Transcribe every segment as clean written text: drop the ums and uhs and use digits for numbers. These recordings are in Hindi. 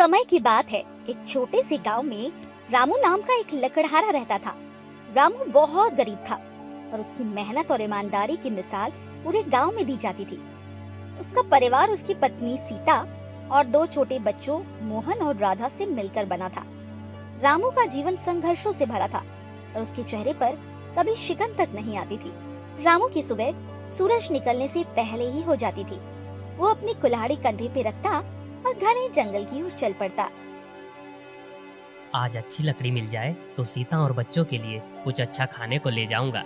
समय की बात है। एक छोटे से गांव में रामू नाम का एक लकड़हारा रहता था। रामू बहुत गरीब था और उसकी मेहनत और ईमानदारी की मिसाल पूरे गांव में दी जाती थी। उसका परिवार उसकी पत्नी सीता और दो छोटे बच्चों मोहन और राधा से मिलकर बना था। रामू का जीवन संघर्षों से भरा था और उसके चेहरे पर कभी शिकन तक नहीं आती थी। रामू की सुबह सूरज निकलने से पहले ही हो जाती थी। वो अपनी कुल्हाड़ी कंधे पे रखता और घने जंगल की ओर चल पड़ता। आज अच्छी लकड़ी मिल जाए तो सीता और बच्चों के लिए कुछ अच्छा खाने को ले जाऊंगा।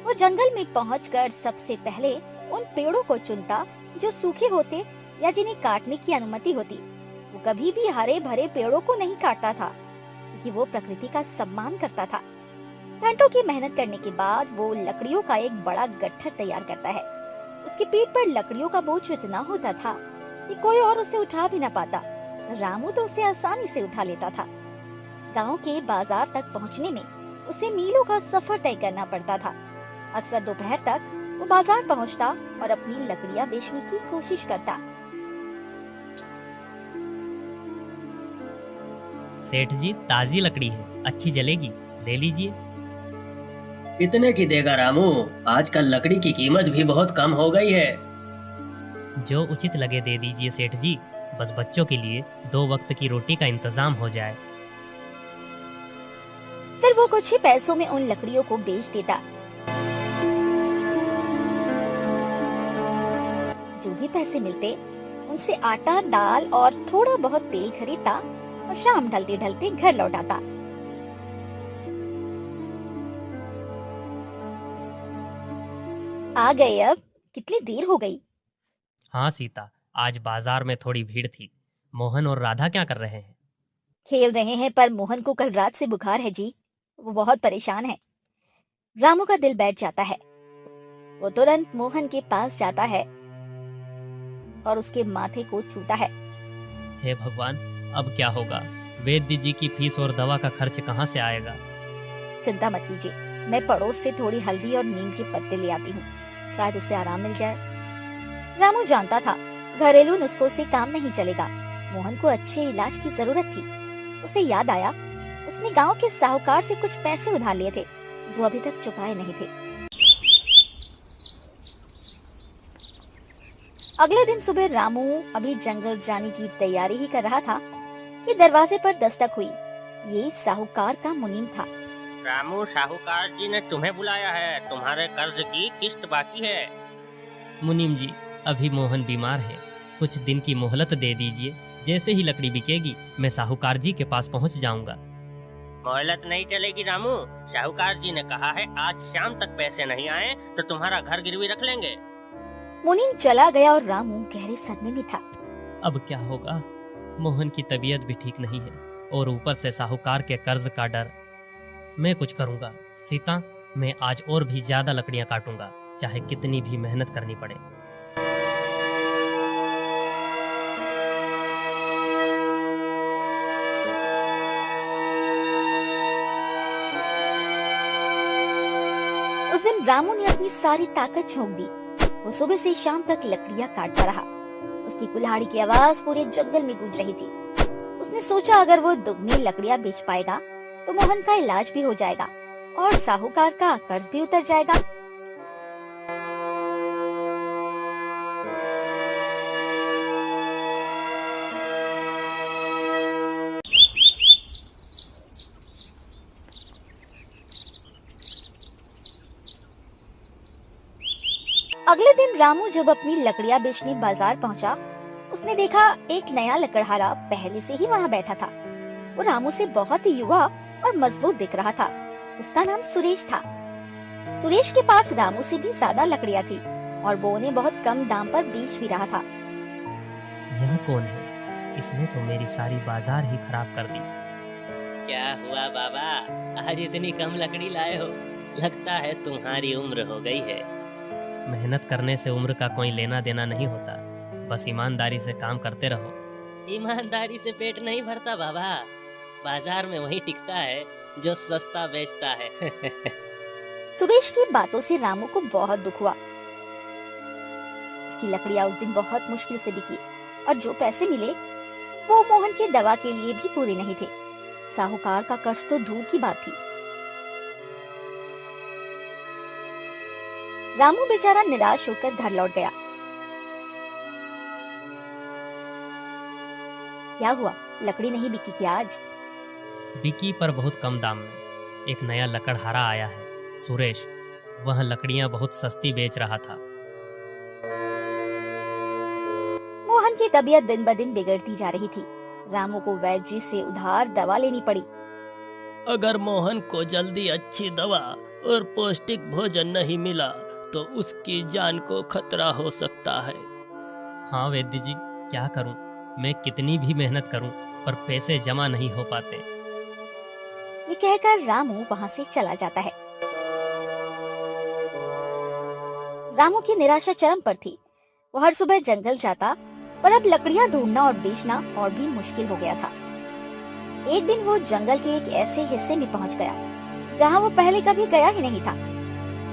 वो जंगल में पहुंचकर सबसे पहले उन पेड़ों को चुनता जो सूखे होते या जिन्हें काटने की अनुमति होती। वो कभी भी हरे भरे पेड़ों को नहीं काटता था क्योंकि वो प्रकृति का सम्मान करता था। घंटों की मेहनत करने के बाद वो लकड़ियों का एक बड़ा गट्ठर तैयार करता है। उसकी पीठ पर लकड़ियों का बोझ इतना होता था कि कोई और उसे उठा भी न पाता। रामू तो उसे आसानी से उठा लेता था। गांव के बाजार तक पहुंचने में उसे मीलों का सफर तय करना पड़ता था। अक्सर दोपहर तक वो बाजार पहुंचता और अपनी लकड़ियां बेचने की कोशिश करता। सेठ जी, ताजी लकड़ी है, अच्छी जलेगी, ले लीजिए। कितने की देगा रामू? आजकल लकड़ी की कीमत भी बहुत कम हो गई है। जो उचित लगे दे दीजिए सेठ जी, बस बच्चों के लिए 2 वक्त की रोटी का इंतजाम हो जाए। फिर वो कुछ ही पैसों में उन लकड़ियों को बेच देता। जो भी पैसे मिलते उनसे आटा, दाल और थोड़ा बहुत तेल खरीदता और शाम ढलते ढलते घर लौट आता। आ गए अब? कितनी देर हो गई? हाँ सीता, आज बाजार में थोड़ी भीड़ थी। मोहन और राधा क्या कर रहे हैं? खेल रहे हैं, पर मोहन को कल रात से बुखार है जी। वो बहुत परेशान है। रामू का दिल बैठ जाता है। वो तुरंत मोहन के पास जाता है और उसके माथे को छूता है। हे भगवान, अब क्या होगा? वैद्य जी की फीस और दवा का खर्च कहाँ से आएगा? चिंता मत कीजिए, मैं पड़ोस से थोड़ी हल्दी और नीम के पत्ते ले आती हूँ, शायद उसे आराम मिल जाए। रामू जानता था घरेलू नुस्खों से काम नहीं चलेगा। मोहन को अच्छे इलाज की जरूरत थी। उसे याद आया उसने गांव के साहूकार से कुछ पैसे उधार लिए थे जो अभी तक चुकाए नहीं थे। अगले दिन सुबह रामू अभी जंगल जाने की तैयारी ही कर रहा था कि दरवाजे पर दस्तक हुई। ये साहूकार का मुनीम था। रामू, साहूकार जी ने तुम्हें बुलाया है। तुम्हारे कर्ज की किस्त बाकी है। मुनीम जी, अभी मोहन बीमार है, कुछ दिन की मोहलत दे दीजिए। जैसे ही लकड़ी बिकेगी मैं साहूकार जी के पास पहुंच जाऊंगा। मोहलत नहीं चलेगी रामू। साहूकार जी ने कहा है आज शाम तक पैसे नहीं आए तो तुम्हारा घर गिरवी रख लेंगे। मुनीम चला गया और रामू गहरे सदमे में था। अब क्या होगा? मोहन की तबीयत भी ठीक नहीं है और ऊपर से साहूकार के कर्ज का डर। मैं कुछ करूंगा सीता, मैं आज और भी ज्यादा लकड़ियां काटूंगा, चाहे कितनी भी मेहनत करनी पड़े। उस दिन रामू ने अपनी सारी ताकत झोंक दी। वो सुबह से शाम तक लकड़ियां काटता रहा। उसकी कुल्हाड़ी की आवाज पूरे जंगल में गूंज रही थी। उसने सोचा अगर वो दुगनी लकड़ियां बेच पाएगा तो मोहन का इलाज भी हो जाएगा और साहूकार का कर्ज भी उतर जाएगा। अगले दिन रामू जब अपनी लकड़ियां बेचने बाजार पहुंचा, उसने देखा एक नया लकड़हारा पहले से ही वहां बैठा था। वो रामू से बहुत ही युवा और मजबूत दिख रहा था। उसका नाम सुरेश था। सुरेश के पास रामू से भी ज्यादा लकड़ियां थी और वो उन्हें बहुत कम दाम पर बेच भी रहा था। यह कौन है? इसने तो मेरी सारी बाजार ही खराब कर दी। क्या हुआ बाबा, आज इतनी कम लकड़ी लाए हो? लगता है तुम्हारी उम्र हो गई है। मेहनत करने से उम्र का कोई लेना देना नहीं होता, बस ईमानदारी से काम करते रहो। ईमानदारी से पेट नहीं भरता बाबा। बाजार में वही टिकता है जो सस्ता बेचता है। सुरेश की बातों से रामू को बहुत दुख हुआ। उसकी लकड़ियां उस दिन बहुत मुश्किल से बिकी और जो पैसे मिले वो मोहन की दवा के लिए भी पूरे नहीं थे। साहूकार का कर्ज तो दूर की बात थी। रामू बेचारा निराश होकर घर लौट गया। क्या हुआ, लकड़ी नहीं बिकी क्या आज? बिकी, पर बहुत कम दाम में। एक नया लकड़हारा आया है, सुरेश। वह लकड़ियां बहुत सस्ती बेच रहा था। मोहन की तबीयत दिन ब दिन बिगड़ती जा रही थी। रामू को वैद्य जी से उधार दवा लेनी पड़ी। अगर मोहन को जल्दी अच्छी दवा और पौष्टिक भोजन नहीं मिला तो उसकी जान को खतरा हो सकता है। हाँ वैद्य जी, क्या करूं? मैं कितनी भी मेहनत करूं, पर पैसे जमा नहीं हो पाते। ये कहकर रामू वहाँ से चला जाता है। रामू की निराशा चरम पर थी। वो हर सुबह जंगल जाता, पर अब लकड़ियाँ ढूंढना और बेचना और भी मुश्किल हो गया था। एक दिन वो जंगल के एक ऐसे हिस्से में पहुंच गया जहाँ वो पहले कभी गया ही नहीं था।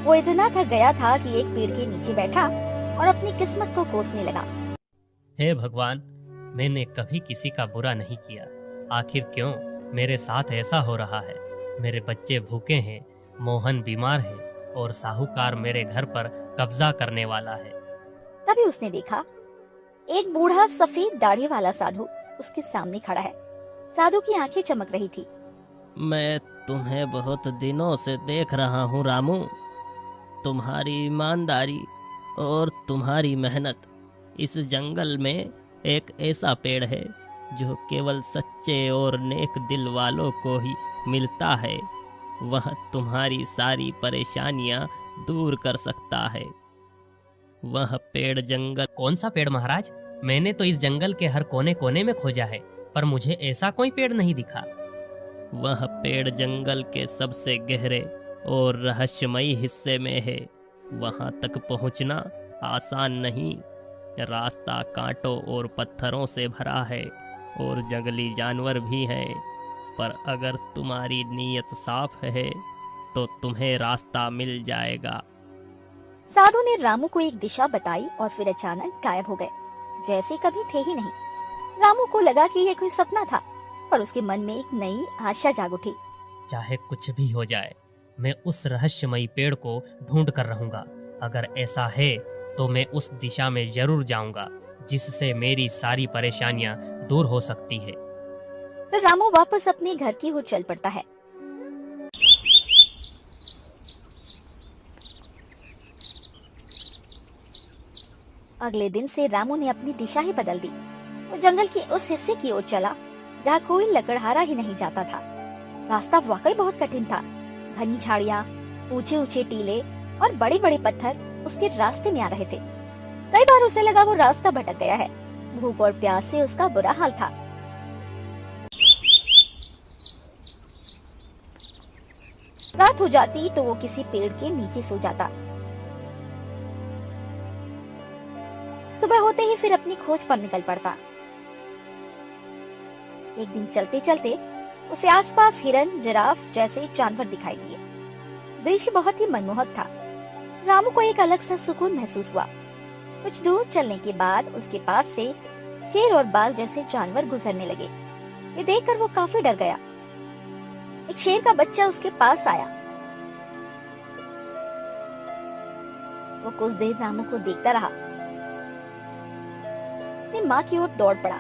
वो इतना थक गया था कि एक पेड़ के नीचे बैठा और अपनी किस्मत को कोसने लगा। हे भगवान, मैंने कभी किसी का बुरा नहीं किया। आखिर क्यों मेरे साथ ऐसा हो रहा है? मेरे बच्चे भूखे हैं, मोहन बीमार है और साहूकार मेरे घर पर कब्जा करने वाला है। तभी उसने देखा एक बूढ़ा सफेद दाढ़ी वाला साधु उसके सामने खड़ा है। साधु की आंखें चमक रही थी। मैं तुम्हें बहुत दिनों से देख रहा हूँ रामू। तुम्हारी ईमानदारी और तुम्हारी मेहनत, इस जंगल में एक ऐसा पेड़ है जो केवल सच्चे और नेक दिल वालों को ही मिलता है। वह तुम्हारी सारी परेशानियां दूर कर सकता है। वह पेड़ जंगल। कौन सा पेड़ महाराज? मैंने तो इस जंगल के हर कोने कोने में खोजा है, पर मुझे ऐसा कोई पेड़ नहीं दिखा। वह पेड़ जंगल के सबसे गहरे और रहस्यमयी हिस्से में है। वहां तक पहुंचना आसान नहीं। रास्ता कांटों और पत्थरों से भरा है और जंगली जानवर भी हैं। पर अगर तुम्हारी नीयत साफ है तो तुम्हें रास्ता मिल जाएगा। साधु ने रामू को एक दिशा बताई और फिर अचानक गायब हो गए, जैसे कभी थे ही नहीं। रामू को लगा कि यह कोई सपना था, पर उसके मन में एक नई आशा जाग उठी। चाहे कुछ भी हो जाए, मैं उस रहस्यमयी पेड़ को ढूंढ कर रहूंगा। अगर ऐसा है तो मैं उस दिशा में जरूर जाऊंगा जिससे मेरी सारी परेशानियां दूर हो सकती है। फिर रामू वापस अपने घर की ओर चल पड़ता है। अगले दिन से रामू ने अपनी दिशा ही बदल दी। वो जंगल के उस हिस्से की ओर चला जहाँ कोई लकड़हारा ही नहीं जाता था। रास्ता वाकई बहुत कठिन था। घनी झाड़ियाँ, ऊंचे ऊंचे टीले और बड़े बड़े पत्थर उसके रास्ते में आ रहे थे। कई बार उसे लगा वो रास्ता भटक गया है। भूख और प्यास से उसका बुरा हाल था। रात हो जाती तो वो किसी पेड़ के नीचे सो जाता। सुबह होते ही फिर अपनी खोज पर निकल पड़ता। एक दिन चलते चलते उसे आसपास हिरन, जिराफ जैसे जानवर दिखाई दिए। दृश्य बहुत ही मनमोहक था। रामू को एक अलग सा सुकून महसूस हुआ। कुछ दूर चलने के बाद उसके पास से शेर और बाघ जैसे जानवर गुजरने लगे। ये देखकर वो काफी डर गया। एक शेर का बच्चा उसके पास आया। वो कुछ देर रामू को देखता रहा, अपनी माँ की ओर दौड़ पड़ा।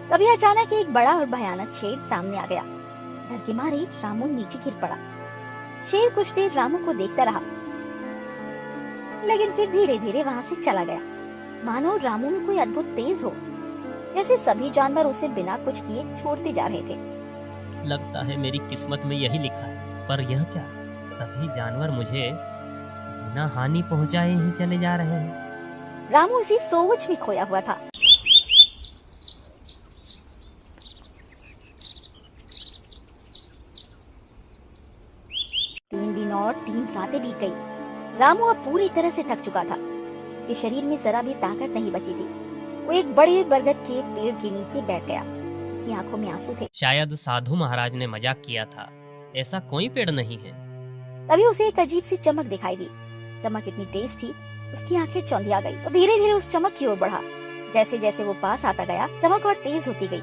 तभी अचानक एक बड़ा और भयानक शेर सामने आ गया। डर के मारे रामू नीचे गिर पड़ा। शेर कुछ देर रामू को देखता रहा, लेकिन फिर धीरे धीरे वहाँ से चला गया। मानो रामू में कोई अद्भुत तेज हो, जैसे सभी जानवर उसे बिना कुछ किए छोड़ते जा रहे थे। लगता है मेरी किस्मत में यही लिखा है, पर यह क्या? सभी जानवर मुझे बिना हानि पहुंचाए ही चले जा रहे हैं। रामू इसी सोच में खोया हुआ था। तीन दिन और 3 रातें बीत गई। रामू अब पूरी तरह से थक चुका था। उसके शरीर में जरा भी ताकत नहीं बची थी। वो एक बड़े बरगद के पेड़ के नीचे बैठ गया। उसकी आंखों में आंसू थे। शायद साधु महाराज ने मजाक किया था। ऐसा कोई पेड़ नहीं है। तभी उसे एक अजीब सी चमक दिखाई दी। चमक इतनी तेज थी उसकी आंखें चौंधिया गई। वो धीरे धीरे उस चमक की ओर बढ़ा। जैसे जैसे वो पास आता गया, चमक और तेज होती गई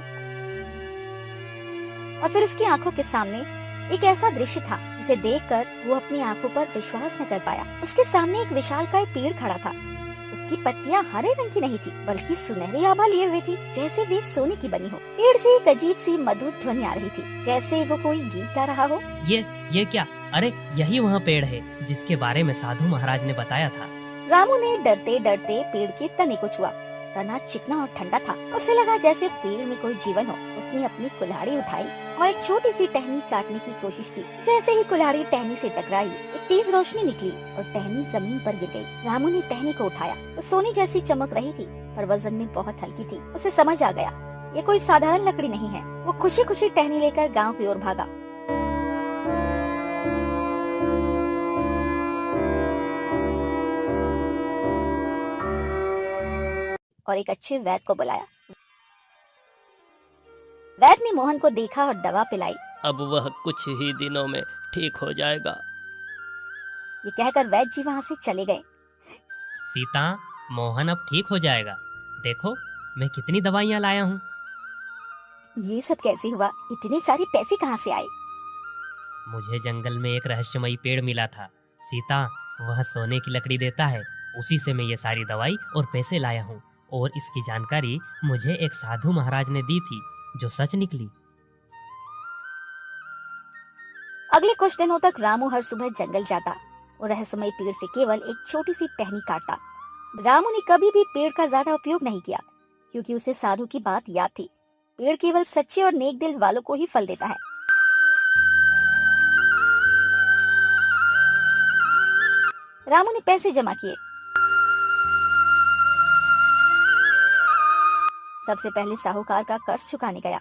और फिर उसकी आंखों के सामने एक ऐसा दृश्य था जिसे देखकर वो अपनी आंखों पर विश्वास न कर पाया। उसके सामने एक विशालकाय पेड़ खड़ा था। उसकी पत्तियां हरे रंग की नहीं थी, बल्कि सुनहरी आभा लिए हुए थी, जैसे वे सोने की बनी हो। पेड़ से एक अजीब सी मधुर ध्वनि आ रही थी, जैसे वो कोई गीत गा रहा हो। ये क्या? अरे यही वह पेड़ है जिसके बारे में साधु महाराज ने बताया था। रामू ने डरते डरते पेड़ के तने को छुआ। तना चिकना और ठंडा था। उसे लगा जैसे पेड़ में कोई जीवन हो। उसने अपनी कुल्हाड़ी उठाई और एक छोटी सी टहनी काटने की कोशिश की। जैसे ही कुल्हाड़ी टहनी से टकराई, एक तेज रोशनी निकली और टहनी जमीन पर गिर गई। रामू ने टहनी को उठाया। वो सोने जैसी चमक रही थी, पर वजन में बहुत हल्की थी। उसे समझ आ गया, ये कोई साधारण लकड़ी नहीं है। वो खुशी खुशी टहनी लेकर गाँव की ओर भागा। और एक अच्छे वैद्य को बुलाया। वैद्य ने मोहन को देखा और दवा पिलाई। अब वह कुछ ही दिनों में ठीक हो जाएगा। ये कहकर वैद्य जी वहाँ से चले गए। सीता, मोहन अब ठीक हो जाएगा। देखो मैं कितनी दवाइयाँ लाया हूँ। ये सब कैसे हुआ? इतने सारे पैसे कहाँ से आए? मुझे जंगल में एक रहस्यमयी पेड़ मिला था सीता, वह सोने की लकड़ी देता है। उसी से मैं ये सारी दवाई और पैसे लाया हूँ, और इसकी जानकारी मुझे एक साधु महाराज ने दी थी, जो सच निकली। अगले कुछ दिनों तक रामू हर सुबह जंगल जाता और रहस्यमय पेड़ से केवल एक छोटी सी टहनी काटता। रामू ने कभी भी पेड़ का ज्यादा उपयोग नहीं किया, क्योंकि उसे साधु की बात याद थी। पेड़ केवल सच्चे और नेक दिल वालों को ही फल देता है। रामू ने पैसे जमा किए। सबसे पहले साहूकार का कर्ज चुकाने गया।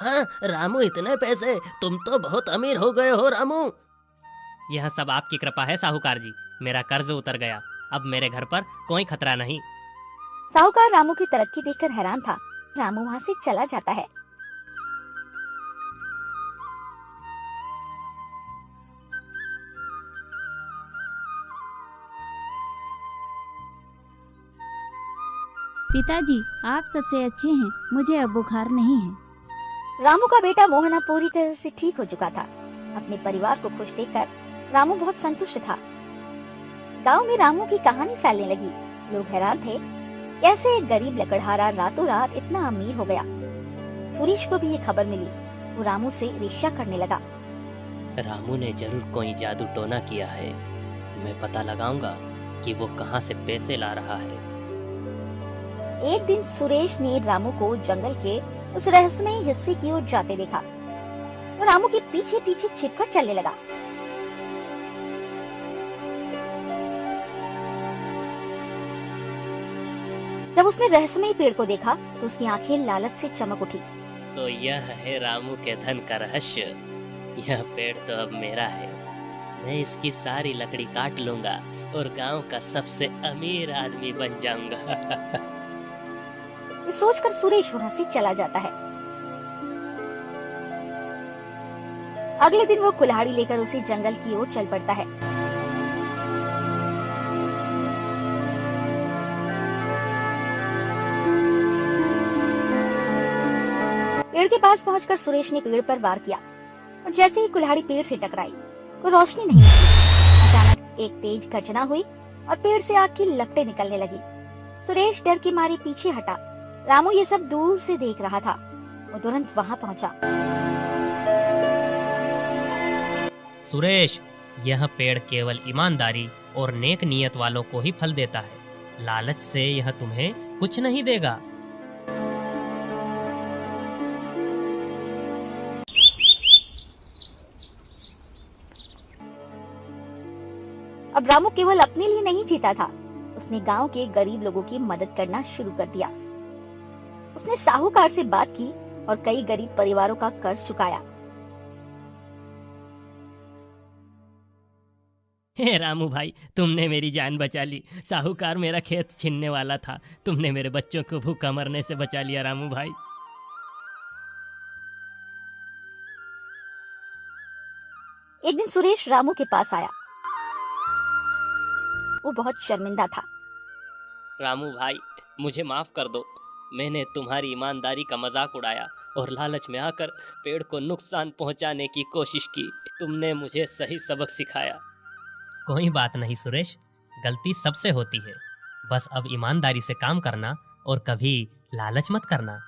हाँ रामू, इतने पैसे? तुम तो बहुत अमीर हो गए हो रामू। यह सब आपकी कृपा है साहूकार जी। मेरा कर्ज उतर गया, अब मेरे घर पर कोई खतरा नहीं। साहूकार रामू की तरक्की देखकर हैरान था। रामू वहाँ से चला जाता है। पिताजी, आप सबसे अच्छे हैं। मुझे अब बुखार नहीं है। रामू का बेटा मोहन अब पूरी तरह से ठीक हो चुका था। अपने परिवार को खुश देखकर रामू बहुत संतुष्ट था। गांव में रामू की कहानी फैलने लगी। लोग हैरान थे, कैसे एक गरीब लकड़हारा रातों रात इतना अमीर हो गया। सुरेश को भी ये खबर मिली। वो रामू से ईर्ष्या करने लगा। रामू ने जरूर कोई जादू टोना किया है। मैं पता लगाऊंगा कि वो कहाँ से पैसे ला रहा है। एक दिन सुरेश ने रामू को जंगल के उस रहस्यमयी हिस्से की ओर जाते देखा। वो रामू के पीछे पीछे छिपकर चलने लगा। जब उसने रहस्यमयी पेड़ को देखा तो उसकी आंखें लालच से चमक उठी। तो यह है रामू के धन का रहस्य। यह पेड़ तो अब मेरा है। मैं इसकी सारी लकड़ी काट लूंगा और गांव का सबसे अमीर आदमी बन जाऊंगा। ये सोचकर सुरेश वहाँ से चला जाता है। अगले दिन वो कुल्हाड़ी लेकर उसी जंगल की ओर चल पड़ता है। पेड़ के पास पहुंचकर सुरेश ने पेड़ पर वार किया और जैसे ही कुल्हाड़ी पेड़ से टकराई, कोई रोशनी नहीं निकली। अचानक एक तेज गर्जना हुई और पेड़ से आग की लपटें निकलने लगी। सुरेश डर के मारे पीछे हटा। रामू ये सब दूर से देख रहा था। वो तुरंत वहाँ पहुंचा। सुरेश, यह पेड़ केवल ईमानदारी और नेक नियत वालों को ही फल देता है। लालच से यह तुम्हें कुछ नहीं देगा। अब रामू केवल अपने लिए नहीं जीता था, उसने गांव के गरीब लोगों की मदद करना शुरू कर दिया। उसने साहूकार से बात की और कई गरीब परिवारों का कर्ज चुकाया। हे रामू भाई, तुमने मेरी जान बचा ली। साहूकार मेरा खेत छीनने वाला था। तुमने मेरे बच्चों को भूखा मरने से बचा लिया रामू भाई। एक दिन सुरेश रामू के पास आया। वो बहुत शर्मिंदा था। रामू भाई, मुझे माफ कर दो। मैंने तुम्हारी ईमानदारी का मजाक उड़ाया और लालच में आकर पेड़ को नुकसान पहुंचाने की कोशिश की। तुमने मुझे सही सबक सिखाया। कोई बात नहीं सुरेश, गलती सबसे होती है। बस अब ईमानदारी से काम करना और कभी लालच मत करना।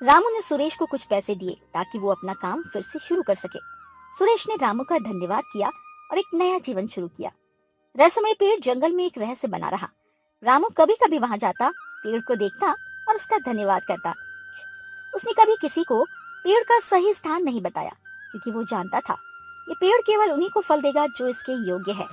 रामू ने सुरेश को कुछ पैसे दिए ताकि वो अपना काम फिर से शुरू कर सके। सुरेश ने रामू का धन्यवाद किया और एक नया जीवन शुरू किया। रहस्यमय पेड़ जंगल में एक रहस्य बना रहा। रामू कभी कभी वहां जाता, पेड़ को देखता और उसका धन्यवाद करता। उसने कभी किसी को पेड़ का सही स्थान नहीं बताया, क्योंकि वो जानता था ये पेड़ केवल उन्हीं को फल देगा जो इसके योग्य है।